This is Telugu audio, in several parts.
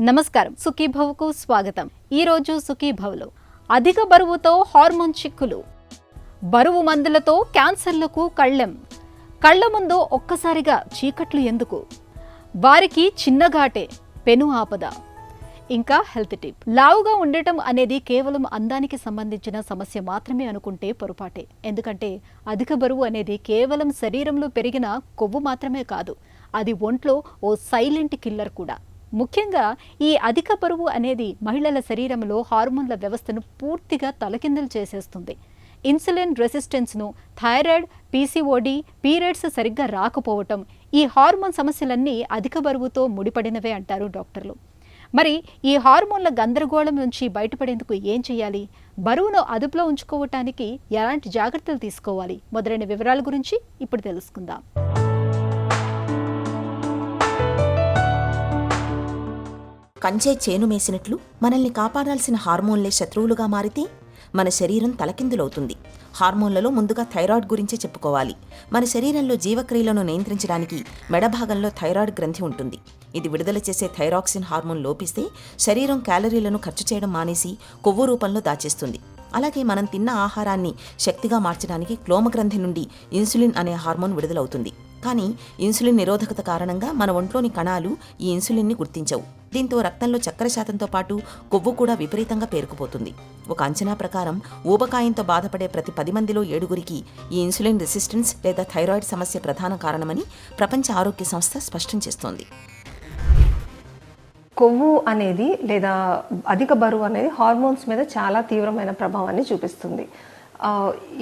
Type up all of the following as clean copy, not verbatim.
నమస్కారం, సుఖీభవకు స్వాగతం. ఈరోజు సుఖీభవలో అధిక బరువుతో హార్మోన్ చిక్కులు, బరువు మందులతో క్యాన్సర్లకు కళ్ల ముందు ఒక్కసారిగా చీకట్లు ఎందుకు, వారికి చిన్నఘాటే పెను ఆపద, ఇంకా హెల్త్ టిప్. లావుగా ఉండటం అనేది కేవలం అందానికి సంబంధించిన సమస్య మాత్రమే అనుకుంటే పొరపాటే. ఎందుకంటే అధిక బరువు అనేది కేవలం శరీరంలో పెరిగిన కొవ్వు మాత్రమే కాదు, అది ఒంట్లో ఓ సైలెంట్ కిల్లర్ కూడా. ముఖ్యంగా ఈ అధిక బరువు అనేది మహిళల శరీరంలో హార్మోన్ల వ్యవస్థను పూర్తిగా తలకిందులు చేసేస్తుంది. ఇన్సులిన్ రెసిస్టెన్స్ను, థైరాయిడ్, పీసీఓడి, పీరియడ్స్ సరిగ్గా రాకపోవటం, ఈ హార్మోన్ సమస్యలన్నీ అధిక బరువుతో ముడిపడినవే అంటారు డాక్టర్లు. మరి ఈ హార్మోన్ల గందరగోళం నుంచి బయటపడేందుకు ఏం చేయాలి, బరువును అదుపులో ఉంచుకోవటానికి ఎలాంటి జాగ్రత్తలు తీసుకోవాలి మొదలైన వివరాల గురించి ఇప్పుడు తెలుసుకుందాం. కంచే చేను మేసినట్లు మనల్ని కాపాడాల్సిన హార్మోన్లే శత్రువులుగా మారితే మన శరీరం తలకిందులవుతుంది. హార్మోన్లలో ముందుగా థైరాయిడ్ గురించే చెప్పుకోవాలి. మన శరీరంలో జీవక్రియలను నియంత్రించడానికి మెడభాగంలో థైరాయిడ్ గ్రంథి ఉంటుంది. ఇది విడుదల చేసే థైరాక్సిన్ హార్మోన్ లోపిస్తే శరీరం క్యాలరీలను ఖర్చు చేయడం మానేసి కొవ్వు రూపంలో దాచేస్తుంది. అలాగే మనం తిన్న ఆహారాన్ని శక్తిగా మార్చడానికి క్లోమగ్రంథి నుండి ఇన్సులిన్ అనే హార్మోన్ విడుదలవుతుంది. కానీ ఇన్సులిన్ నిరోధకత కారణంగా మన ఒంట్లోని కణాలు ఈ ఇన్సులిన్ని గుర్తించవు. దీంతో రక్తంలో చక్కెర శాతంతో పాటు కొవ్వు కూడా విపరీతంగా పేరుకుపోతుంది. ఒక అంచనా ప్రకారం ఊబకాయంతో బాధపడే ప్రతి 10 మందిలో 7గురికి ఈ ఇన్సులిన్ రెసిస్టెన్స్ లేదా థైరాయిడ్ సమస్య ప్రధాన కారణమని ప్రపంచ ఆరోగ్య సంస్థ స్పష్టం చేస్తోంది. కొవ్వు అనేది లేదా అధిక బరువు అనేది హార్మోన్స్ మీద చాలా తీవ్రమైన ప్రభావాన్ని చూపిస్తుంది.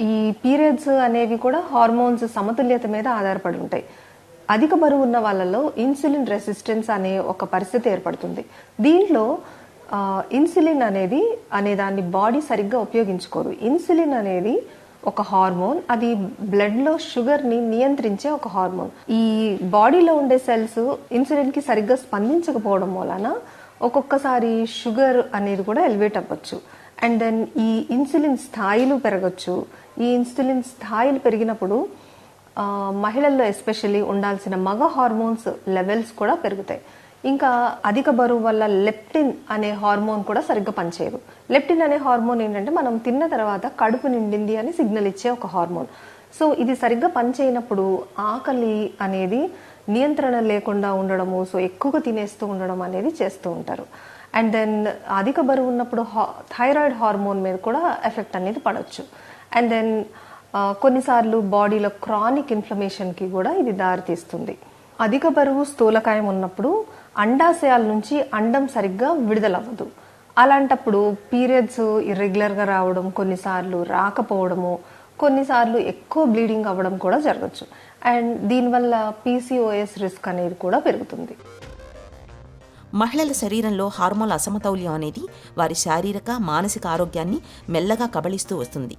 ఈ పీరియడ్స్ అనేవి కూడా హార్మోన్స్ సమతుల్యత మీద ఆధారపడి ఉంటాయి. అధిక బరువు ఉన్న వాళ్ళలో ఇన్సులిన్ రెసిస్టెన్స్ అనే ఒక పరిస్థితి ఏర్పడుతుంది. దీంట్లో ఇన్సులిన్ అనే దాన్ని బాడీ సరిగ్గా ఉపయోగించుకోదు. ఇన్సులిన్ అనేది ఒక హార్మోన్, అది బ్లడ్ లో షుగర్ ని నియంత్రించే ఒక హార్మోన్. ఈ బాడీలో ఉండే సెల్స్ ఇన్సులిన్ కి సరిగ్గా స్పందించకపోవడం వలన ఒక్కొక్కసారి షుగర్ అనేది కూడా ఎలివేట్ అవ్వచ్చు. అండ్ దెన్ ఈ ఇన్సులిన్ స్థాయిలు పెరగచ్చు. ఈ ఇన్సులిన్ స్థాయిలు పెరిగినప్పుడు మహిళల్లో ఎస్పెషల్లీ ఉండాల్సిన మగ హార్మోన్స్ లెవెల్స్ కూడా పెరుగుతాయి. ఇంకా అధిక బరువు వల్ల లెప్టిన్ అనే హార్మోన్ కూడా సరిగ్గా పనిచేయదు. లెప్టిన్ అనే హార్మోన్ ఏంటంటే మనం తిన్న తర్వాత కడుపు నిండింది అని సిగ్నల్ ఇచ్చే ఒక హార్మోన్. సో ఇది సరిగ్గా పనిచేయనప్పుడు ఆకలి అనేది నియంత్రణ లేకుండా ఉండడము, సో ఎక్కువగా తినేస్తూ ఉండడం అనేది చేస్తూ ఉంటారు. అండ్ దెన్ అధిక బరువు ఉన్నప్పుడు థైరాయిడ్ హార్మోన్ మీద కూడా ఎఫెక్ట్ అనేది పడవచ్చు. అండ్ దెన్ కొన్నిసార్లు బాడీలో క్రానిక్ ఇన్ఫ్లమేషన్కి కూడా ఇది దారితీస్తుంది. అధిక బరువు స్థూలకాయం ఉన్నప్పుడు అండాశయాల నుంచి అండం సరిగ్గా విడుదలవ్వదు. అలాంటప్పుడు పీరియడ్స్ ఇర్రెగ్యులర్గా రావడం, కొన్నిసార్లు రాకపోవడము, కొన్నిసార్లు ఎక్కువ బ్లీడింగ్ అవ్వడం కూడా జరగచ్చు. అండ్ దీనివల్ల పీసీఓఎస్ రిస్క్ అనేది కూడా పెరుగుతుంది. మహిళల శరీరంలో హార్మోన్ల అసమతౌల్యం అనేది వారి శారీరక, మానసిక ఆరోగ్యాన్ని మెల్లగా కబళిస్తూ వస్తుంది.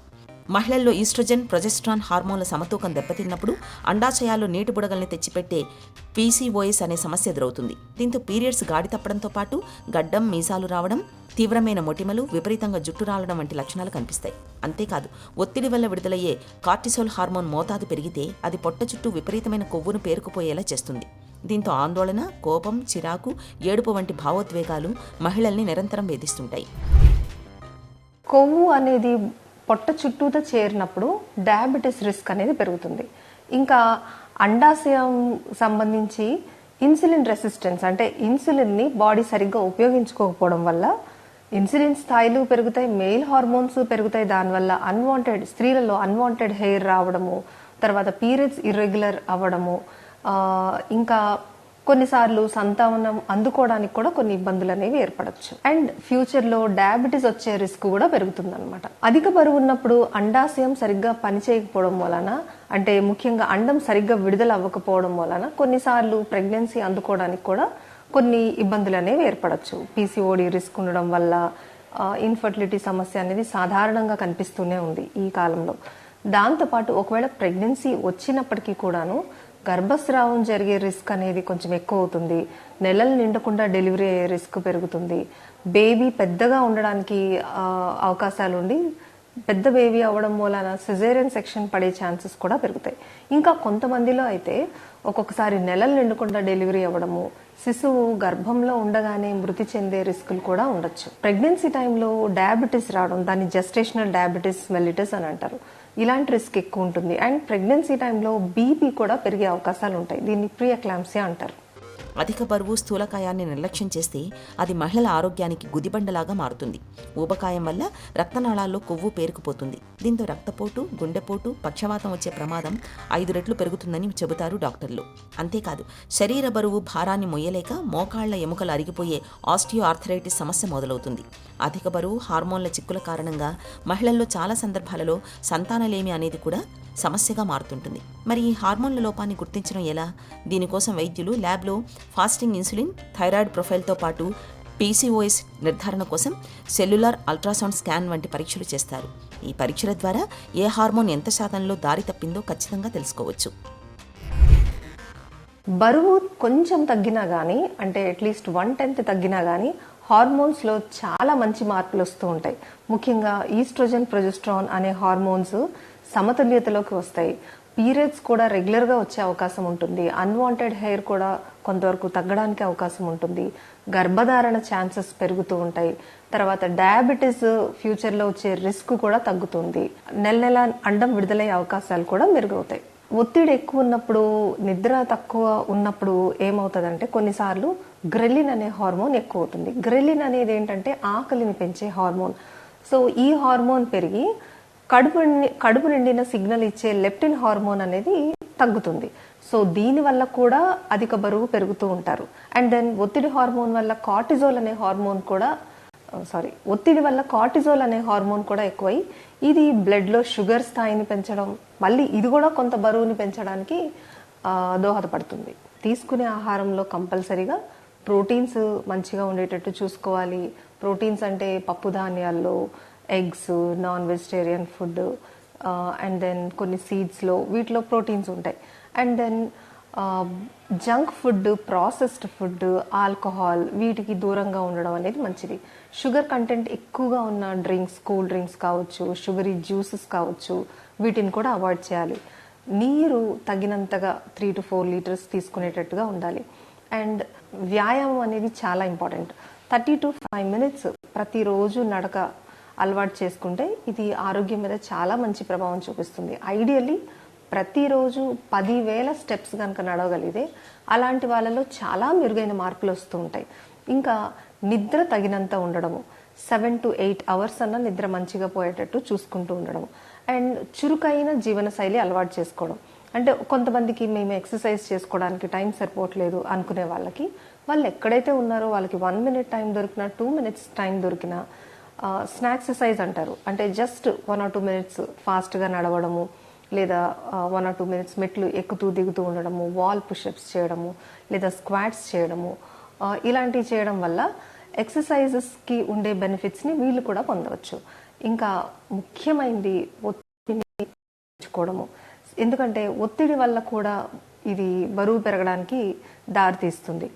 మహిళల్లో ఈస్ట్రోజన్, ప్రొజెస్ట్రాన్ హార్మోన్ల సమతూకం దెబ్బతిన్నప్పుడు అండాశయాల్లో నీటి బుడగల్ని తెచ్చిపెట్టే పీసీఓఎస్ అనే సమస్య ఎదురవుతుంది. దీంతో పీరియడ్స్ గాడి తప్పడంతో పాటు గడ్డం, మీసాలు రావడం, తీవ్రమైన మొటిమలు, విపరీతంగా జుట్టు రాలడం వంటి లక్షణాలు కనిపిస్తాయి. అంతేకాదు, ఒత్తిడి వల్ల విడుదలయ్యే కార్టిసోల్ హార్మోన్ మోతాదు పెరిగితే అది పొట్ట చుట్టూ విపరీతమైన కొవ్వును పేరుకుపోయేలా చేస్తుంది. దీంతో ఆందోళన, కోపం, చిరాకు, ఏడుపు వంటి భావోద్వేగాలు మహిళల్ని నిరంతరం వేధిస్తుంటాయి. కొవ్వు అనేది పొట్ట చుట్టూతో చేరినప్పుడు డయాబెటీస్ రిస్క్ అనేది పెరుగుతుంది. ఇంకా అండాశయం సంబంధించి ఇన్సులిన్ రెసిస్టెన్స్ అంటే ఇన్సులిన్ని బాడీ సరిగ్గా ఉపయోగించుకోకపోవడం వల్ల ఇన్సులిన్ స్థాయిలు పెరుగుతాయి, మెయిల్ హార్మోన్స్ పెరుగుతాయి. దానివల్ల స్త్రీలలో అన్వాంటెడ్ హెయిర్ రావడము, తర్వాత పీరియడ్స్ ఇర్రెగ్యులర్ అవ్వడము, ఇంకా కొన్నిసార్లు సంతానం అందుకోవడానికి కూడా కొన్ని ఇబ్బందులు అనేవి ఏర్పడచ్చు. అండ్ ఫ్యూచర్లో డయాబెటీస్ వచ్చే రిస్క్ కూడా పెరుగుతుంది అనమాట. అధిక బరువు ఉన్నప్పుడు అండాశయం సరిగ్గా పనిచేయకపోవడం వలన, అంటే ముఖ్యంగా అండం సరిగ్గా విడుదల అవ్వకపోవడం వలన కొన్నిసార్లు ప్రెగ్నెన్సీ అందుకోవడానికి కూడా కొన్ని ఇబ్బందులు అనేవి ఏర్పడచ్చు. పీసీఓడి రిస్క్ ఉండడం వల్ల ఇన్ఫర్టిలిటీ సమస్య అనేది సాధారణంగా కనిపిస్తూనే ఉంది ఈ కాలంలో. దాంతోపాటు ఒకవేళ ప్రెగ్నెన్సీ వచ్చినప్పటికీ కూడాను గర్భస్రావం జరిగే రిస్క్ అనేది కొంచెం ఎక్కువ అవుతుంది. నెలలు నిండకుండా డెలివరీ అయ్యే రిస్క్ పెరుగుతుంది. బేబీ పెద్దగా ఉండడానికి అవకాశాలు ఉండి పెద్ద బేబీ అవ్వడం మూలాన సిజేరియన్ సెక్షన్ పడే ఛాన్సెస్ కూడా పెరుగుతాయి. ఇంకా కొంతమందిలో అయితే ఒక్కొక్కసారి నెలలు నిండకుండా డెలివరీ అవ్వడము, శిశువు గర్భంలో ఉండగానే మృతి చెందే రిస్కులు కూడా ఉండొచ్చు. ప్రెగ్నెన్సీ టైంలో డయాబెటీస్ రావడం, దాన్ని జెస్టేషనల్ డయాబెటీస్ మెల్లిటస్ అని అంటారు. ఇలాంటి రిస్క్ ఎక్కువ ఉంటుంది. అండ్ ప్రెగ్నెన్సీ టైంలో బీపీ కూడా పెరిగే అవకాశాలు ఉంటాయి. దీన్ని ప్రీ ఎక్లాంప్సియా అంటారు. అధిక బరువు స్థూలకాయాన్ని నిర్లక్ష్యం చేస్తే అది మహిళల ఆరోగ్యానికి గుదిబండలాగా మారుతుంది. ఊబకాయం వల్ల రక్తనాళాల్లో కొవ్వు పేరుకుపోతుంది. దీంతో రక్తపోటు, గుండెపోటు, పక్షవాతం వచ్చే ప్రమాదం 5 రెట్లు పెరుగుతుందని చెబుతారు డాక్టర్లు. అంతేకాదు, శరీర బరువు భారాన్ని మొయ్యలేక మోకాళ్ల ఎముకలు అరిగిపోయే ఆస్టియో ఆర్థరైటిస్ సమస్య మొదలవుతుంది. అధిక బరువు, హార్మోన్ల చిక్కుల కారణంగా మహిళల్లో చాలా సందర్భాలలో సంతానలేమి అనేది కూడా సమస్యగా మారుతుంటుంది. మరి ఈ హార్మోన్ల లోపాన్ని గుర్తించడం ఎలా? దీనికోసం వైద్యులు ల్యాబ్లో ఫాస్టింగ్ ఇన్సులిన్, థైరాయిడ్ ప్రొఫైల్తో పాటు PCOS నిర్ధారణ కోసం సెల్యులార్ అల్ట్రాసౌండ్ స్కాన్ వంటి పరీక్షలు చేస్తారు. ఈ పరీక్షల ద్వారా ఏ హార్మోన్ ఎంత శాతంలో దారి తప్పిందో ఖచ్చితంగా తెలుసుకోవచ్చు. బరువు కొంచెం తగ్గినా కానీ, అంటే అట్లీస్ట్ 1/10 తగ్గినా కానీ హార్మోన్స్లో చాలా మంచి మార్పులు వస్తూ ఉంటాయి. ముఖ్యంగా ఈస్ట్రోజన్, ప్రొజెస్ట్రాన్ అనే హార్మోన్స్ సమతుల్యతలోకి వస్తాయి. పీరియడ్స్ కూడా రెగ్యులర్గా వచ్చే అవకాశం ఉంటుంది. అన్వాంటెడ్ హెయిర్ కూడా కొంతవరకు తగ్గడానికి అవకాశం ఉంటుంది. గర్భధారణ ఛాన్సెస్ పెరుగుతూ ఉంటాయి. తర్వాత డయాబెటీస్ ఫ్యూచర్లో వచ్చే రిస్క్ కూడా తగ్గుతుంది. నెల నెల అండం విడుదలయ్యే అవకాశాలు కూడా మెరుగవుతాయి. ఒత్తిడి ఎక్కువ ఉన్నప్పుడు, నిద్ర తక్కువ ఉన్నప్పుడు ఏమవుతుందంటే కొన్నిసార్లు గ్రెలిన్ అనే హార్మోన్ ఎక్కువ అవుతుంది. గ్రెలిన్ అనేది ఏంటంటే ఆకలిని పెంచే హార్మోన్. సో ఈ హార్మోన్ పెరిగి కడుపు నిండిన సిగ్నల్ ఇచ్చే లెప్టిన్ హార్మోన్ అనేది తగ్గుతుంది. సో దీనివల్ల కూడా అధిక బరువు పెరుగుతూ ఉంటారు. అండ్ దెన్ ఒత్తిడి వల్ల కార్టిజోల్ అనే హార్మోన్ కూడా ఎక్కువై ఇది బ్లడ్లో షుగర్ స్థాయిని పెంచడం, మళ్ళీ ఇది కూడా కొంత బరువుని పెంచడానికి దోహదపడుతుంది. తీసుకునే ఆహారంలో కంపల్సరీగా ప్రోటీన్స్ మంచిగా ఉండేటట్టు చూసుకోవాలి. ప్రోటీన్స్ అంటే పప్పు ధాన్యాల్లో eggs, non vegetarian food, and then కొన్ని సీడ్స్లో వీటిలో ప్రోటీన్స్ ఉంటాయి. And then junk food, processed food, alcohol వీటికి దూరంగా ఉండడం అనేది మంచిది. షుగర్ కంటెంట్ ఎక్కువగా ఉన్న డ్రింక్స్, కూల్ డ్రింక్స్ కావచ్చు, షుగరీ జ్యూసెస్ కావచ్చు, వీటిని కూడా అవాయిడ్ చేయాలి. నీరు తగినంతగా 3 to 4 లీటర్స్ తీసుకునేటట్టుగా ఉండాలి. అండ్ వ్యాయామం అనేది చాలా ఇంపార్టెంట్. 30 to 5 minutes ప్రతిరోజు నడక అలవాటు చేసుకుంటే ఇది ఆరోగ్యం మీద చాలా మంచి ప్రభావం చూపిస్తుంది. ఐడియల్లీ ప్రతిరోజు 10,000 స్టెప్స్ కనుక నడవగలిగితే అలాంటి వాళ్ళలో చాలా మెరుగైన మార్పులు వస్తూ ఉంటాయి. ఇంకా నిద్ర తగినంత ఉండడము, 7 to 8 hours అన్న నిద్ర మంచిగా పోయేటట్టు చూసుకుంటూ ఉండడం. అండ్ చురుకైన జీవనశైలి అలవాటు చేసుకోవడం. అంటే కొంతమందికి మేము ఎక్సర్సైజ్ చేసుకోవడానికి టైం సరిపోవట్లేదు అనుకునే వాళ్ళకి, వాళ్ళు ఎక్కడైతే ఉన్నారో వాళ్ళకి 1 minute టైం దొరికినా, 2 minutes టైం దొరికినా స్నాక్స్ ఎక్సర్సైజ్ అంటారు. అంటే జస్ట్ 1 or 2 minutes ఫాస్ట్గా నడవడము, లేదా 1 or 2 minutes మెట్లు ఎక్కుతూ దిగుతూ ఉండడము, వాల్ పుషప్స్ చేయడము, లేదా స్క్వాట్స్ చేయడము, ఇలాంటివి చేయడం వల్ల ఎక్సర్సైజెస్కి ఉండే బెనిఫిట్స్ని వీళ్ళు కూడా పొందవచ్చు. ఇంకా ముఖ్యమైనది ఒత్తిడిని పెంచుకోవడము. ఎందుకంటే ఒత్తిడి వల్ల కూడా ఇది బరువు పెరగడానికి దారితీస్తుంది.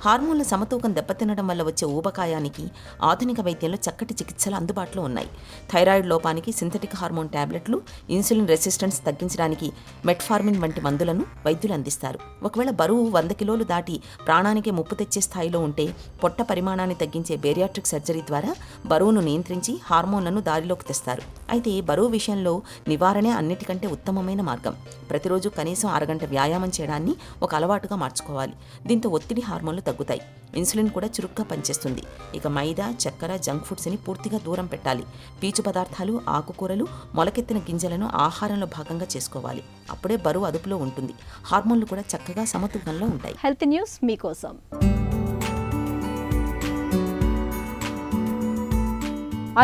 హార్మోన్ల సమతూకం దెబ్బతినడం వల్ల వచ్చే ఊబకాయానికి ఆధునిక వైద్యంలో చక్కటి చికిత్సలు అందుబాటులో ఉన్నాయి. థైరాయిడ్ లోపానికి సింథటిక్ హార్మోన్ టాబ్లెట్లు, ఇన్సులిన్ రెసిస్టెన్స్ తగ్గించడానికి మెట్ఫార్మిన్ వంటి మందులను వైద్యులు అందిస్తారు. ఒకవేళ బరువు 100 కిలోలు దాటి ప్రాణానికే ముప్పు తెచ్చే స్థాయిలో ఉంటే పొట్ట పరిమాణాన్ని తగ్గించే బేరియాట్రిక్ సర్జరీ ద్వారా బరువును నియంత్రించి హార్మోన్లను దారిలోకి తెస్తారు. అయితే బరువు విషయంలో నివారణే అన్నిటికంటే ఉత్తమమైన మార్గం. ప్రతిరోజు కనీసం 1 గంట వ్యాయామం చేయడాన్ని ఒక అలవాటుగా మార్చుకోవాలి. దీంతో ఒత్తిడి హార్మోన్లు తగ్గుతాయి. ఇన్సులిన్ కూడా చురుగ్గా పనిచేస్తుంది. ఇక మైదా, చక్కెర, జంక్ ఫుడ్స్ని పూర్తిగా దూరం పెట్టాలి. పీచు పదార్థాలు, ఆకుకూరలు, మొలకెత్తిన గింజలను ఆహారంలో భాగంగా చేసుకోవాలి. అప్పుడే బరువు అదుపులో ఉంటుంది. హార్మోన్లు కూడా చక్కగా సమతూకంలో ఉంటాయి. హెల్త్ న్యూస్ మీకోసం.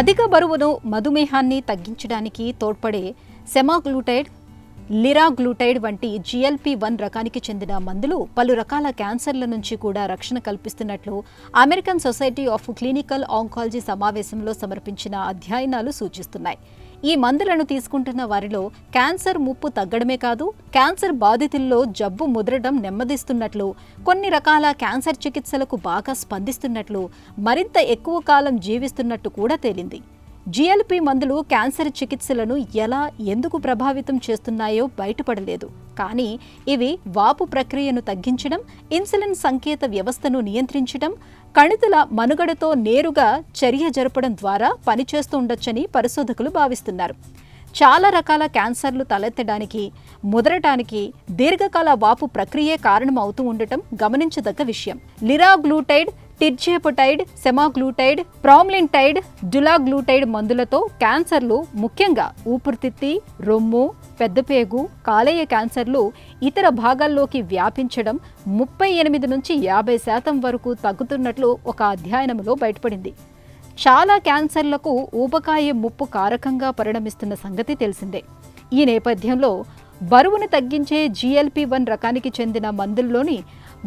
అధిక బరువును, మధుమేహాన్ని తగ్గించడానికి తోడ్పడే సెమాగ్లూటైడ్, లిరాగ్లూటైడ్ వంటి GLP-1 రకానికి చెందిన మందులు పలు రకాల క్యాన్సర్ల నుంచి కూడా రక్షణ కల్పిస్తున్నట్లు American society of clinical oncology సమావేశంలో సమర్పించిన అధ్యయనాలు సూచిస్తున్నాయి. ఈ మందులను తీసుకుంటున్న వారిలో క్యాన్సర్ ముప్పు తగ్గడమే కాదు, క్యాన్సర్ బాధితుల్లో జబ్బు ముదరడం నెమ్మదిస్తున్నట్లు, కొన్ని రకాల క్యాన్సర్ చికిత్సలకు బాగా స్పందిస్తున్నట్లు, మరింత ఎక్కువ కాలం జీవిస్తున్నట్టు కూడా తేలింది. జిఎల్పి మందులు క్యాన్సర్ చికిత్సలను ఎలా ఎందుకు ప్రభావితం చేస్తున్నాయో బయటపడలేదు. కానీ ఇవి వాపు ప్రక్రియను తగ్గించడం, ఇన్సులిన్ సంకేత వ్యవస్థను నియంత్రించడం, కణితుల మనుగడతో నేరుగా చర్య జరపడం ద్వారా పనిచేస్తూ ఉండొచ్చని పరిశోధకులు భావిస్తున్నారు. చాలా రకాల క్యాన్సర్లు తలెత్తడానికి, ముదరటానికి దీర్ఘకాల వాపు ప్రక్రియే కారణం అవుతూ ఉండటం గమనించదగ్గ విషయం. లిరాగ్లూటైడ్, టిర్జేపటైడ్, సెమాగ్లూటైడ్, ప్రామ్లింటైడ్, డులాగ్లూటైడ్ మందులతో క్యాన్సర్లు, ముఖ్యంగా ఊపిరితిత్తి, రొమ్ము, పెద్దపేగు, కాలేయ క్యాన్సర్లు ఇతర భాగాల్లోకి వ్యాపించడం 38 నుంచి 50% వరకు తగ్గుతున్నట్లు ఒక అధ్యయనంలో బయటపడింది. చాలా క్యాన్సర్లకు ఊబకాయ ముప్పు కారకంగా పరిణమిస్తున్న సంగతి తెలిసిందే. ఈ నేపథ్యంలో బరువును తగ్గించే GLP-1 రకానికి చెందిన మందుల్లోని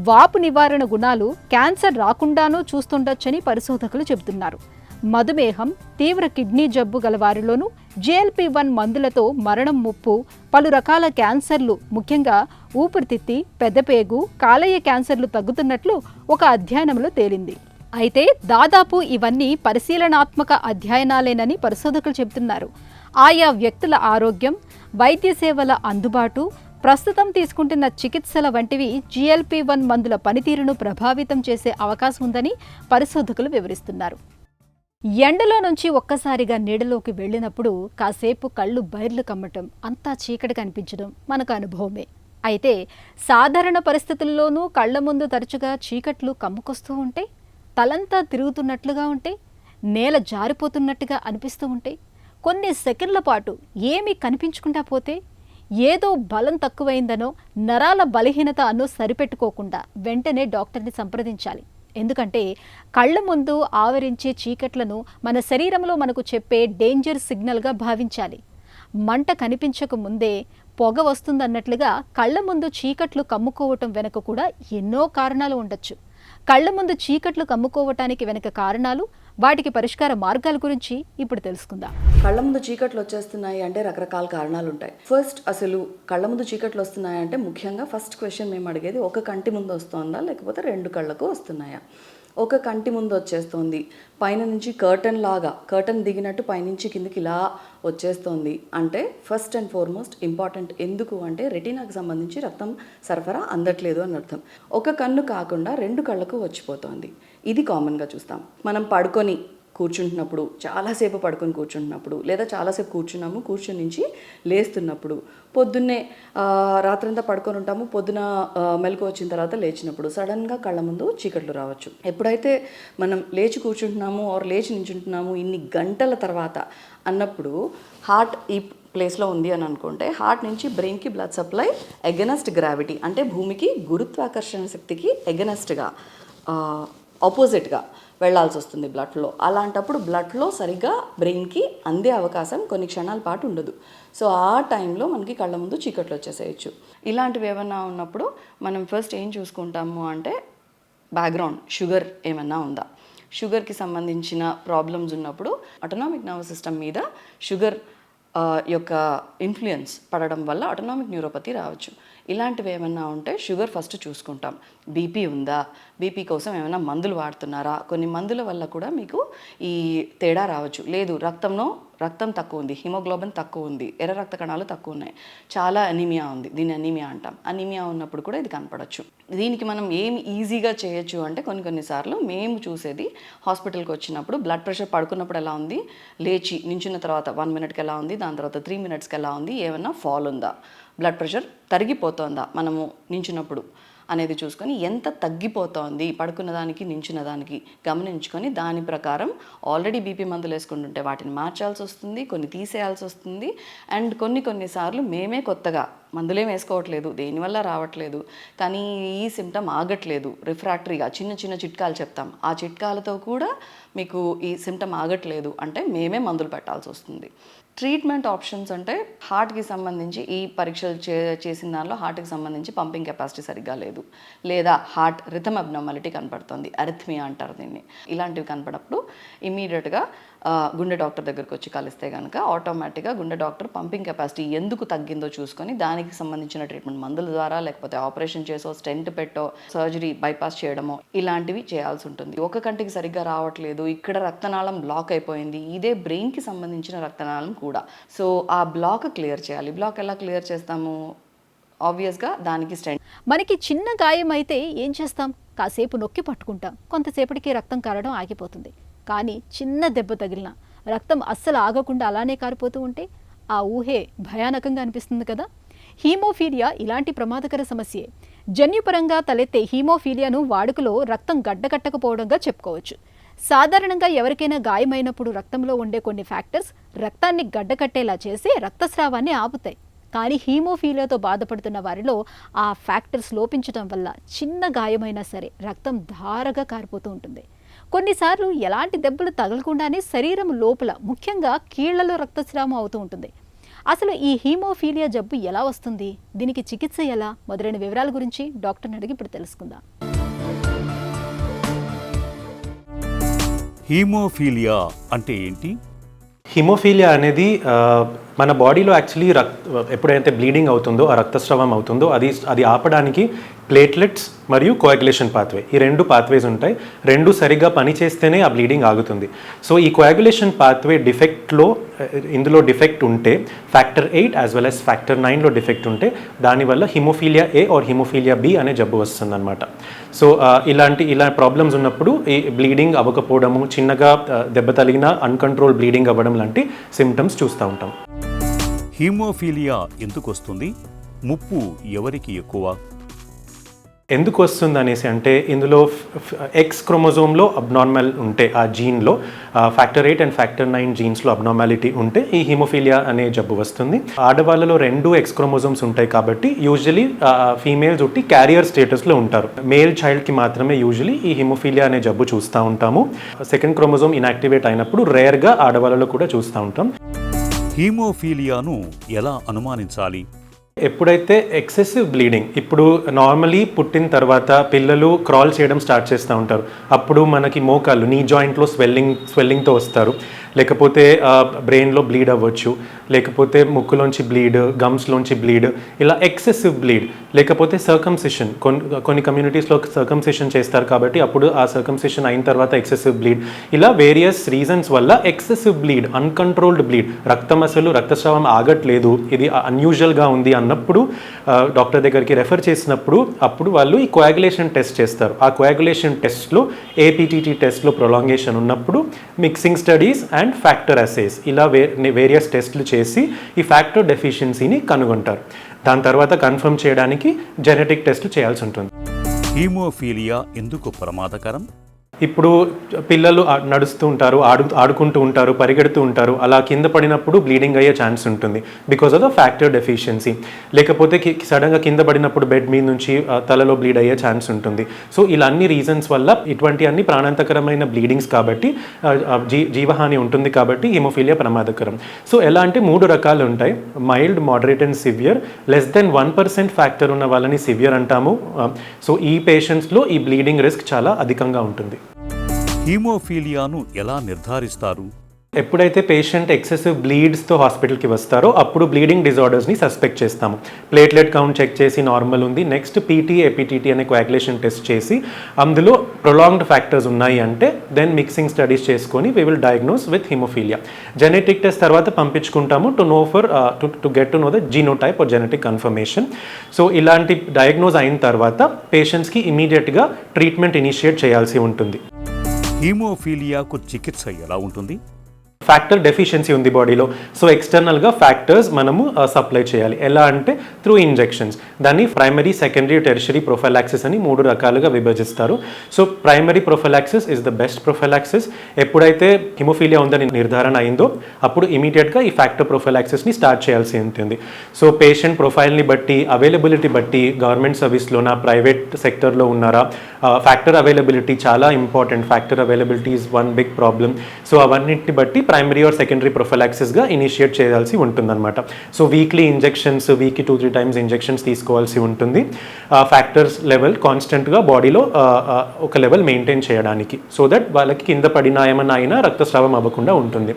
వాపు నివారణ గుణాలు క్యాన్సర్ రాకుండానూ చూస్తుండొచ్చని పరిశోధకులు చెబుతున్నారు. మధుమేహం, తీవ్ర కిడ్నీ జబ్బు గల వారిలోనూ GLP-1 మందులతో మరణం ముప్పు, పలు రకాల క్యాన్సర్లు, ముఖ్యంగా ఊపిరితిత్తి, పెద్దపేగు, కాలేయ క్యాన్సర్లు తగ్గుతున్నట్లు ఒక అధ్యయనంలో తేలింది. అయితే దాదాపు ఇవన్నీ పరిశీలనాత్మక అధ్యయనాలేనని పరిశోధకులు చెబుతున్నారు. ఆయా వ్యక్తుల ఆరోగ్యం, వైద్య సేవల అందుబాటు, ప్రస్తుతం తీసుకుంటున్న చికిత్సల వంటివి GLP-1 మందుల పనితీరును ప్రభావితం చేసే అవకాశం ఉందని పరిశోధకులు వివరిస్తున్నారు. ఎండలో నుంచి ఒక్కసారిగా నీడలోకి వెళ్ళినప్పుడు కాసేపు కళ్ళు బైర్లు కమ్మటం, అంతా చీకటి కనిపించడం మనకు అనుభవమే. అయితే సాధారణ పరిస్థితుల్లోనూ కళ్ల ముందు తరచుగా చీకట్లు కమ్ముకొస్తూ ఉంటే, తలంతా తిరుగుతున్నట్లుగా ఉంటే, నేల జారిపోతున్నట్టుగా అనిపిస్తూ ఉంటే, కొన్ని సెకండ్ల పాటు ఏమీ కనిపించకుండా పోతే, ఏదో బలం తక్కువైందనో, నరాల బలహీనత అనో సరిపెట్టుకోకుండా వెంటనే డాక్టర్ని సంప్రదించాలి. ఎందుకంటే కళ్ళ ముందు ఆవరించే చీకట్లను మన శరీరంలో మనకు చెప్పే డేంజర్ సిగ్నల్గా భావించాలి. మంట కనిపించక ముందే పొగ వస్తుందన్నట్లుగా కళ్ళ ముందు చీకట్లు కమ్ముకోవటం వెనుక కూడా ఎన్నో కారణాలు ఉండొచ్చు. కళ్ళ ముందు చీకట్లు కమ్ముకోవటానికి వెనుక కారణాలు, వాటికి పరిష్కార మార్గాల గురించి ఇప్పుడు తెలుసుకుందాం. కళ్ళ ముందు చీకట్లు వచ్చేస్తున్నాయి అంటే రకరకాల కారణాలు ఉంటాయి. ఫస్ట్, అసలు కళ్ళ ముందు చీకట్లు వస్తున్నాయి అంటే ముఖ్యంగా ఫస్ట్ క్వశ్చన్ మేము అడిగేది, ఒక కంటి ముందు వస్తుందా లేకపోతే రెండు కళ్ళకు వస్తున్నాయా? ఒక కంటి ముందు వచ్చేస్తుంది, పైన నుంచి కర్టన్ దిగినట్టు పైనుంచి కిందికి ఇలా వచ్చేస్తుంది అంటే ఫస్ట్ అండ్ ఫార్మోస్ట్ ఇంపార్టెంట్. ఎందుకు అంటే రెటీనాకు సంబంధించి రక్తం సరఫరా అందట్లేదు అని అర్థం. ఒక కన్ను కాకుండా రెండు కళ్ళకు వచ్చిపోతుంది. ఇది కామన్గా చూస్తాం. మనం కూర్చుంటున్నప్పుడు, చాలాసేపు పడుకొని కూర్చుంటున్నప్పుడు, లేదా చాలాసేపు కూర్చుని నుంచి లేస్తున్నప్పుడు, పొద్దున్నే రాత్రంతా పడుకొని ఉంటాము, పొద్దున మెలకు వచ్చిన తర్వాత లేచినప్పుడు సడన్గా కళ్ళ ముందు చీకట్లు రావచ్చు. ఎప్పుడైతే మనం లేచి కూర్చుంటున్నాము లేచి నించుంటున్నాము ఇన్ని గంటల తర్వాత అన్నప్పుడు హార్ట్ ఈ ప్లేస్లో ఉంది అని అనుకుంటే, హార్ట్ నుంచి బ్రెయిన్కి బ్లడ్ సప్లై ఎగనెస్ట్ గ్రావిటీ అంటే భూమికి గురుత్వాకర్షణ శక్తికి ఎగనెస్ట్గా ఆపోజిట్గా వెళ్లాల్సి వస్తుంది బ్లడ్లో. అలాంటప్పుడు బ్లడ్లో సరిగ్గా బ్రెయిన్కి అందే అవకాశం కొన్ని క్షణాల పాటు ఉండదు. సో ఆ టైంలో మనకి కళ్ళ ముందు చీకట్లు వచ్చేసేయచ్చు. ఇలాంటివి ఏమన్నా ఉన్నప్పుడు మనం ఫస్ట్ ఏం చూసుకుంటాము అంటే బ్యాక్గ్రౌండ్ షుగర్ ఏమన్నా ఉందా. షుగర్కి సంబంధించిన ప్రాబ్లమ్స్ ఉన్నప్పుడు ఆటోనామిక్ నర్వస్ సిస్టమ్ మీద షుగర్ యొక్క ఇన్ఫ్లుయెన్స్ పడడం వల్ల ఆటోనామిక్ న్యూరోపతి రావచ్చు. ఇలాంటివి ఏమన్నా ఉంటే షుగర్ ఫస్ట్ చూసుకుంటాం. బీపీ ఉందా, బీపీ కోసం ఏమైనా మందులు వాడుతున్నారా, కొన్ని మందుల వల్ల కూడా మీకు ఈ తేడా రావచ్చు. లేదు రక్తం తక్కువ ఉంది, హిమోగ్లోబిన్ తక్కువ ఉంది, ఎర్ర రక్త కణాలు తక్కువ ఉన్నాయి, చాలా అనీమియా ఉంది, దీన్ని అనీమియా అంటాం. అనీమియా ఉన్నప్పుడు కూడా ఇది కనపడవచ్చు. దీనికి మనం ఏం ఈజీగా చేయొచ్చు అంటే కొన్నిసార్లు మేము చూసేది హాస్పిటల్కి వచ్చినప్పుడు బ్లడ్ ప్రెషర్ పడుకున్నప్పుడు ఎలా ఉంది, లేచి నించున్న తర్వాత 1 minute ఎలా ఉంది, దాని తర్వాత 3 minutes ఎలా ఉంది, ఏమన్నా ఫాల్ ఉందా, బ్లడ్ ప్రెషర్ తరిగిపోతుందా మనము నించున్నప్పుడు అనేది చూసుకొని, ఎంత తగ్గిపోతోంది పడుకున్న దానికి నించున్న దానికి గమనించుకొని దాని ప్రకారం ఆల్రెడీ బీపీ మందులు వేసుకుంటుంటే వాటిని మార్చాల్సి వస్తుంది, కొన్ని తీసేయాల్సి వస్తుంది. అండ్ కొన్నిసార్లు మేమే కొత్తగా మందులేం వేసుకోవట్లేదు, దేనివల్ల రావట్లేదు, కానీ ఈ సిమ్టమ్ ఆగట్లేదు, రిఫ్రాక్టరీగా చిన్న చిట్కాలు చెప్తాం, ఆ చిట్కాలతో కూడా మీకు ఈ సిమ్టమ్ ఆగట్లేదు అంటే మేమే మందులు పెట్టాల్సి వస్తుంది. ట్రీట్మెంట్ ఆప్షన్స్ అంటే హార్ట్కి సంబంధించి ఈ పరీక్షలు చేసిన దానిలో హార్ట్కి సంబంధించి పంపింగ్ కెపాసిటీ సరిగ్గా లేదు, లేదా హార్ట్ రిథమ్ అబ్నార్మాలిటీ కనపడుతుంది, అరిథ్మియా అంటారు దీన్ని. ఇలాంటివి కనపడప్పుడు ఇమీడియట్గా గుండె డాక్టర్ దగ్గరికి వచ్చి కలిస్తే కనుక ఆటోమేటిక్గా గుండె డాక్టర్ పంపింగ్ కెపాసిటీ ఎందుకు తగ్గిందో చూసుకొని దానికి సంబంధించిన ట్రీట్మెంట్ మందుల ద్వారా లేకపోతే ఆపరేషన్ చేసో స్టెంట్ పెట్టో సర్జరీ బైపాస్ చేయడమో ఇలాంటివి చేయాల్సి ఉంటుంది. ఒక కంటికి సరిగ్గా రావట్లేదు, ఇక్కడ రక్తనాళం బ్లాక్ అయిపోయింది, ఇదే బ్రెయిన్కి సంబంధించిన రక్తనాళం కూడా. సో ఆ బ్లాక్ క్లియర్ చేయాలి. బ్లాక్ ఎలా క్లియర్ చేస్తాము? ఆబ్వియస్గా దానికి స్టెంట్. మనకి చిన్న గాయం అయితే ఏం చేస్తాం? కాసేపు నొక్కి పట్టుకుంటాం, కొంతసేపటికి రక్తం కారడం ఆగిపోతుంది. కానీ చిన్న దెబ్బ తగిలిన రక్తం అస్సలు ఆగకుండా అలానే కారిపోతూ ఉంటే ఆ ఊహే భయానకంగా అనిపిస్తుంది కదా. హీమోఫీలియా ఇలాంటి ప్రమాదకర సమస్యే. జన్యుపరంగా తలెత్తే హీమోఫీలియాను వాడుకలో రక్తం గడ్డకట్టకపోవడంగా చెప్పుకోవచ్చు. సాధారణంగా ఎవరికైనా గాయమైనప్పుడు రక్తంలో ఉండే కొన్ని ఫ్యాక్టర్స్ రక్తాన్ని గడ్డకట్టేలా చేసి రక్తస్రావాన్ని ఆపుతాయి. కానీ హీమోఫీలియాతో బాధపడుతున్న వారిలో ఆ ఫ్యాక్టర్స్ లోపించడం వల్ల చిన్న గాయమైనా సరే రక్తం ధారగా కారిపోతూ ఉంటుంది. కొన్నిసార్లు ఎలాంటి దెబ్బలు తగలకుండానే శరీరం లోపల ముఖ్యంగా కీళ్లలో రక్తస్రావం అవుతూ ఉంటుంది. అసలు ఈ హీమోఫీలియా జబ్బు ఎలా వస్తుంది, దీనికి చికిత్స ఎలా, మొదలైన వివరాల గురించి డాక్టర్ని అడిగి ఇప్పుడు తెలుసుకుందాం. హీమోఫీలియా అంటే ఏంటి? హిమోఫీలియా అనేది మన బాడీలో యాక్చువల్లీ ఎప్పుడైతే బ్లీడింగ్ అవుతుందో, ఆ రక్తస్రావం అవుతుందో అది ఆపడానికి ప్లేట్లెట్స్ మరియు కోయాగులేషన్ పాత్వే, ఈ రెండు పాత్వేస్ ఉంటాయి. రెండు సరిగ్గా పనిచేస్తేనే ఆ బ్లీడింగ్ ఆగుతుంది. సో ఈ కోయాగులేషన్ పాత్వే ఇందులో డిఫెక్ట్ ఉంటే factor 8 as well as factor 9లో డిఫెక్ట్ ఉంటే దానివల్ల haemophilia A or haemophilia B అనే జబ్బు వస్తుందన్నమాట. సో ఇలా ప్రాబ్లమ్స్ ఉన్నప్పుడు ఈ బ్లీడింగ్ అవ్వకపోవడము, చిన్నగా దెబ్బ తగిలిన అన్కంట్రోల్ బ్లీడింగ్ అవ్వడం లాంటి సిమ్టమ్స్ చూస్తూ ఉంటాం. హీమోఫీలియా ఎందుకు వస్తుంది? ముప్పు ఎవరికి ఎక్కువ? ఎందుకు వస్తుంది అనేసి అంటే ఇందులో ఎక్స్ క్రోమోజోమ్లో అబ్నార్మల్ ఉంటే, ఆ జీన్లో ఫ్యాక్టర్ 8 అండ్ ఫ్యాక్టర్ 9 జీన్స్లో అబ్నార్మాలిటీ ఉంటే ఈ హిమోఫీలియా అనే జబ్బు వస్తుంది. ఆడవాళ్ళలో 2 ఎక్స్ క్రోమోజోమ్స్ ఉంటాయి కాబట్టి యూజువలీ ఫీమేల్స్ ఉట్టి క్యారియర్ స్టేటస్లో ఉంటారు. మేల్ చైల్డ్కి మాత్రమే యూజువలీ ఈ హిమోఫీలియా అనే జబ్బు చూస్తూ ఉంటాము. సెకండ్ క్రోమోజోమ్ ఇన్యాక్టివేట్ అయినప్పుడు రేర్గా ఆడవాళ్ళలో కూడా చూస్తూ ఉంటాం. హీమోఫీలియాను ఎలా అనుమానించాలి? ఎప్పుడైతే ఎక్సెసివ్ బ్లీడింగ్, ఇప్పుడు నార్మలీ పుట్టిన తర్వాత పిల్లలు క్రాల్ చేయడం స్టార్ట్ చేస్తూ ఉంటారు. అప్పుడు మనకి మోకాళ్ళు, నీ జాయింట్లో స్వెల్లింగ్తో వస్తారు. లేకపోతే బ్రెయిన్లో బ్లీడ్ అవ్వచ్చు, లేకపోతే ముక్కులోంచి బ్లీడ్, గమ్స్లోంచి బ్లీడ్, ఇలా ఎక్సెసివ్ బ్లీడ్. లేకపోతే సర్కంసిషన్, కొన్ని కమ్యూనిటీస్లో సర్కంసిషన్ చేస్తారు కాబట్టి అప్పుడు ఆ సర్కంసిషన్ అయిన తర్వాత ఎక్సెసివ్ బ్లీడ్. ఇలా వేరియస్ రీజన్స్ వల్ల ఎక్సెసివ్ బ్లీడ్, అన్కంట్రోల్డ్ బ్లీడ్, రక్తస్రావం ఆగట్లేదు, ఇది అన్యూజువల్గా ఉంది అన్నప్పుడు డాక్టర్ దగ్గరికి రెఫర్ చేసినప్పుడు అప్పుడు వాళ్ళు ఈ కోయాగులేషన్ టెస్ట్ చేస్తారు. ఆ కోయాగులేషన్ టెస్ట్లో ఏపీటీటీ టెస్ట్లో ప్రొలాంగేషన్ ఉన్నప్పుడు మిక్సింగ్ స్టడీస్ అండ్ ఫ్యాక్టర్ అసేస్, ఇలా వేరియస్ టెస్ట్లు చేసి ఈ ఫ్యాక్టర్ డెఫిషియన్సీని కనుగొంటారు. దాని తర్వాత కన్ఫర్మ్ చేయడానికి జెనెటిక్ టెస్ట్లు చేయాల్సి ఉంటుంది. హీమోఫీలియా ఎందుకు ప్రమాదకరం? ఇప్పుడు పిల్లలు నడుస్తూ ఉంటారు, ఆడుకుంటూ ఉంటారు, పరిగెడుతూ ఉంటారు, అలా కింద పడినప్పుడు బ్లీడింగ్ అయ్యే ఛాన్స్ ఉంటుంది because of the factor deficiency. లేకపోతే సడన్గా కింద పడినప్పుడు బెడ్ మీద నుంచి తలలో బ్లీడ్ అయ్యే ఛాన్స్ ఉంటుంది. సో ఇలా అన్ని రీజన్స్ వల్ల ఇటువంటి అన్ని ప్రాణాంతకరమైన బ్లీడింగ్స్ కాబట్టి జీవహాని ఉంటుంది కాబట్టి హిమోఫీలియా ప్రమాదకరం. సో ఎలా అంటే 3 రకాలు ఉంటాయి: mild, moderate and severe. Less than 1% factor ఉన్న వాళ్ళని సివియర్ అంటాము. సో ఈ పేషెంట్స్లో ఈ బ్లీడింగ్ రిస్క్ చాలా అధికంగా ఉంటుంది. హీమోఫీలియాను ఎలా నిర్ధారిస్తారు? ఎప్పుడైతే పేషెంట్ ఎక్సెసివ్ బ్లీడ్స్తో హాస్పిటల్కి వస్తారో అప్పుడు బ్లీడింగ్ డిజార్డర్స్ని సస్పెక్ట్ చేస్తాము. ప్లేట్లెట్ కౌంట్ చెక్ చేసి నార్మల్ ఉంది, నెక్స్ట్ పీటీ, ఏపీటీటీ అనే కోయాగులేషన్ టెస్ట్ చేసి అందులో ప్రొలాంగ్డ్ ఫ్యాక్టర్స్ ఉన్నాయి అంటే దెన్ మిక్సింగ్ స్టడీస్ చేసుకొని we will diagnose with haemophilia. Genetic test తర్వాత పంపించుకుంటాము to get to know the genotype or genetic confirmation. So ఇలాంటి డయాగ్నోజ్ అయిన తర్వాత పేషెంట్స్కి ఇమీడియట్గా ట్రీట్మెంట్ ఇనిషియేట్ చేయాల్సి ఉంటుంది. హీమోఫీలియాకు చికిత్స ఎలా ఉంటుంది? ఫ్యాక్టర్ డెఫిషియన్సీ ఉంది బాడీలో, సో ఎక్స్టర్నల్గా ఫ్యాక్టర్స్ మనము సప్లై చేయాలి. ఎలా అంటే త్రూ ఇంజెక్షన్స్. దాన్ని ప్రైమరీ, సెకండరీ, టెర్షరీ ప్రొఫైలాక్సిస్ అని 3 రకాలుగా విభజిస్తారు. So primary prophylaxis is the best prophylaxis. ఎప్పుడైతే హిమోఫీలియా ఉందని నిర్ధారణ అయిందో అప్పుడు ఇమీడియట్గా ఈ ఫ్యాక్టర్ ప్రొఫైలాక్సిస్ని స్టార్ట్ చేయాల్సి ఉంటుంది. సో పేషెంట్ ప్రొఫైల్ని బట్టి, అవైలబిలిటీ బట్టి, గవర్నమెంట్ సర్వీస్లోనా, ప్రైవేట్ సెక్టర్లో ఉన్నారా, ఫ్యాక్టర్ అవైలబిలిటీ చాలా important. Factor availability is one big problem. So అవన్నిటిని బట్టి ప్రైమరీ ఆర్ సెకండరీ ప్రొఫిలాక్సిస్గా ఇనిషియేట్ చేయాల్సి ఉంటుందన్నమాట. సో వీక్లీ ఇంజెక్షన్స్, వీక్కి 2-3 టైమ్స్ ఇంజెక్షన్స్ తీసుకోవాల్సి ఉంటుంది. ఫ్యాక్టర్స్ లెవెల్ కాన్స్టెంట్గా బాడీలో ఒక లెవెల్ మెయింటైన్ చేయడానికి, సో దట్ వాళ్ళకి కింద పడినా ఏమన్నా అయినా రక్తస్రావం అవ్వకుండా ఉంటుంది.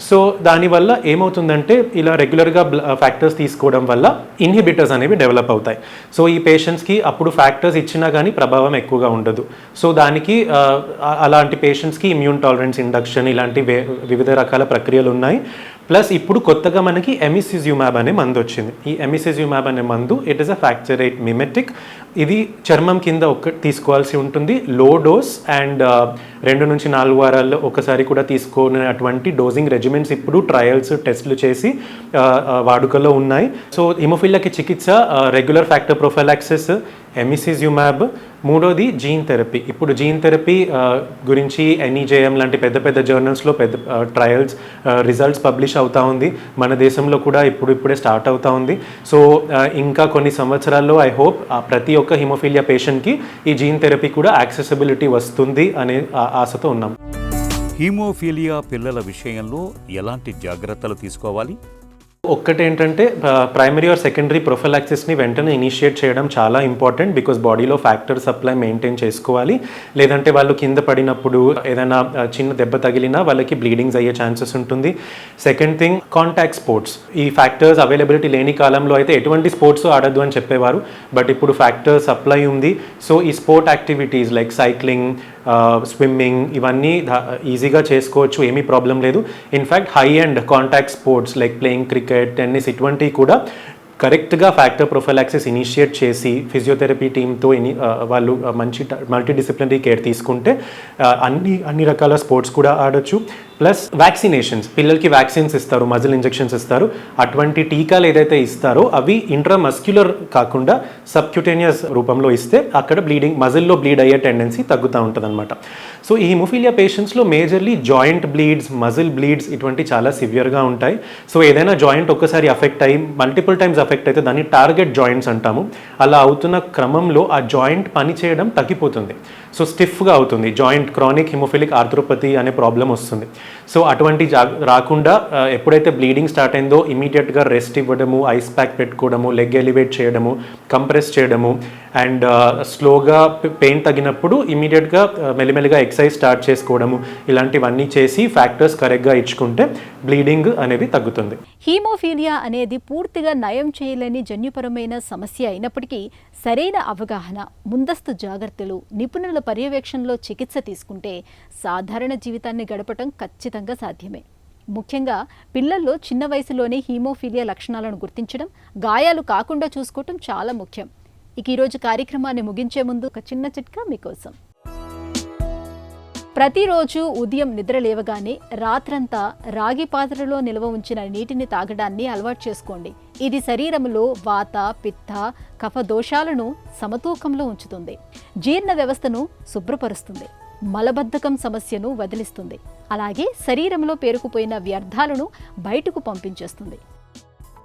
సో దానివల్ల ఏమవుతుందంటే ఇలా రెగ్యులర్గా ఫ్యాక్టర్స్ తీసుకోవడం వల్ల ఇన్హిబిటర్స్ అనేవి డెవలప్ అవుతాయి. సో ఈ పేషెంట్స్కి అప్పుడు ఫ్యాక్టర్స్ ఇచ్చినా కానీ ప్రభావం ఎక్కువగా ఉండదు. సో దానికి అలాంటి పేషెంట్స్కి ఇమ్యూన్ టాలరెన్స్ ఇండక్షన్ ఇలాంటి వివిధ రకాల ప్రక్రియలు ఉన్నాయి. ప్లస్ ఇప్పుడు కొత్తగా మనకి ఎమిసిజ్యూమాబ్ అనే మందు వచ్చింది. ఈ ఎమిసిజ్యూమాబ్ అనే మందు it is a factor eight mimetic. ఇది చర్మం కింద తీసుకోవాల్సి ఉంటుంది, లో డోస్, అండ్ 2 నుంచి 4 వారాల్లో ఒకసారి కూడా తీసుకునేటువంటి డోజింగ్ రెజిమెంట్స్ ఇప్పుడు ట్రయల్స్ టెస్ట్లు చేసి వాడుకలో ఉన్నాయి. సో హిమోఫిలియాకి చికిత్స రెగ్యులర్ ఫ్యాక్టర్ ప్రొఫైలాక్సిస్, ఎమిసిజ్యూమాబ్, మూడోది జీన్ థెరపీ. ఇప్పుడు జీన్ థెరపీ గురించి NEJM లాంటి పెద్ద పెద్ద జర్నల్స్లో పెద్ద ట్రయల్స్ రిజల్ట్స్ పబ్లిష్ అవుతూ ఉంది. మన దేశంలో కూడా ఇప్పుడే స్టార్ట్ అవుతూ ఉంది. సో ఇంకా కొన్ని సంవత్సరాల్లో ఐ హోప్ ప్రతి ఒక్క హిమోఫిలియా పేషెంట్కి ఈ జీన్ థెరపీ కూడా యాక్సెసిబిలిటీ వస్తుంది అనే ఆశతో ఉన్నాం. హీమోఫీలియా పిల్లల విషయంలో ఎలాంటి జాగ్రత్తలు తీసుకోవాలి? ఒక్కటేంటంటే ప్రైమరీ ఆర్ సెకండరీ ప్రొఫిలాక్సిస్ని వెంటనే ఇనిషియేట్ చేయడం చాలా ఇంపార్టెంట్. బికాస్ బాడీలో ఫ్యాక్టర్ సప్లై మెయింటైన్ చేసుకోవాలి. లేదంటే వాళ్ళు కింద పడినప్పుడు ఏదైనా చిన్న దెబ్బ తగిలినా వాళ్ళకి బ్లీడింగ్స్ అయ్యే ఛాన్సెస్ ఉంటుంది. Second thing, contact sports. ఈ ఫ్యాక్టర్స్ అవైలబిలిటీ లేని కాలంలో అయితే ఎటువంటి స్పోర్ట్స్ ఆడద్దు అని చెప్పేవారు. బట్ ఇప్పుడు ఫ్యాక్టర్ సప్లై ఉంది. సో ఈ sport activities like cycling, swimming ఇవన్నీ ఈజీగా చేసుకోవచ్చు, ఏమీ ప్రాబ్లం లేదు. In fact high and contact sports like playing cricket, tennis ఇటువంటివి కూడా కరెక్ట్గా ఫ్యాక్టర్ ప్రొఫైలాక్సిస్ ఇనిషియేట్ చేసి ఫిజియోథెరపీ టీమ్తో వాళ్ళు మంచి మల్టీడిసిప్లినరీ కేర్ తీసుకుంటే అన్ని రకాల స్పోర్ట్స్ కూడా ఆడొచ్చు. ప్లస్ వ్యాక్సినేషన్స్, పిల్లలకి వ్యాక్సిన్స్ ఇస్తారు, మజిల్ ఇంజెక్షన్స్ ఇస్తారు. అటువంటి టీకాలు ఏదైతే ఇస్తారో అవి ఇంట్రామస్క్యులర్ కాకుండా సబ్క్యూటేనియస్ రూపంలో ఇస్తే అక్కడ బ్లీడింగ్, మజిల్లో బ్లీడ్ అయ్యే టెండెన్సీ తగ్గుతూ ఉంటుంది అనమాట. సో ఈ హిమోఫిలియా పేషెంట్స్లో majorly joint bleeds, muscle bleeds ఇటువంటి చాలా సివియర్గా ఉంటాయి. సో ఏదైనా జాయింట్ ఒక్కసారి అఫెక్ట్ అయ్యి మల్టిపుల్ టైమ్స్ అఫెక్ట్ అయితే దాన్ని టార్గెట్ జాయింట్స్ అంటాము. అలా అవుతున్న క్రమంలో ఆ జాయింట్ పని చేయడం తగ్గిపోతుంది. సో స్టిఫ్గా అవుతుంది జాయింట్. క్రానిక్ హిమోఫిలిక్ ఆర్థ్రోపతి అనే ప్రాబ్లం వస్తుంది. సో అటువంటి రాకుండా ఎప్పుడైతే బ్లీడింగ్ స్టార్ట్ అయిందో ఇమీడియట్గా రెస్ట్ ఇవ్వడము, ఐస్ ప్యాక్ పెట్టుకోవడము, లెగ్ ఎలివేట్ చేయడము, కంప్రెస్ చేయడము, అండ్ స్లోగా పెయిన్ తగ్గినప్పుడు ఇమీడియట్గా మెల్లిమెల్లిగా ఎక్సర్సైజ్ స్టార్ట్ చేసుకోవడము, ఇలాంటివన్నీ చేసి ఫ్యాక్టర్స్ కరెక్ట్గా ఇచ్చుకుంటే బ్లీడింగ్ అనేది తగ్గుతుంది. హీమోఫీలియా అనేది పూర్తిగా నయం చేయలేని జన్యుపరమైన సమస్య అయినప్పటికీ సరైన అవగాహన, ముందస్తు జాగ్రత్తలు, నిపుణుల పర్యవేక్షణలో చికిత్స తీసుకుంటే సాధారణ జీవితాన్ని గడపటం ఖచ్చితంగా సాధ్యమే. ముఖ్యంగా పిల్లల్లో చిన్న వయసులోనే హీమోఫీలియా లక్షణాలను గుర్తించడం, గాయాలు కాకుండా చూసుకోవటం చాలా ముఖ్యం. ఇక ఈరోజు కార్యక్రమాన్ని ముగించే ముందు ఒక చిన్న చిట్కా మీకోసం. ప్రతిరోజు ఉదయం నిద్ర లేవగానే రాత్రంతా రాగి పాత్రలో నిల్వ ఉంచిన నీటిని తాగడాన్ని అలవాటు చేసుకోండి. ఇది శరీరంలో వాత, పిత్త, కఫ దోషాలను సమతూకంలో ఉంచుతుంది, జీర్ణ వ్యవస్థను శుభ్రపరుస్తుంది, మలబద్ధకం సమస్యను వదిలిస్తుంది, అలాగే శరీరంలో పేరుకుపోయిన వ్యర్థాలను బయటకు పంపించేస్తుంది.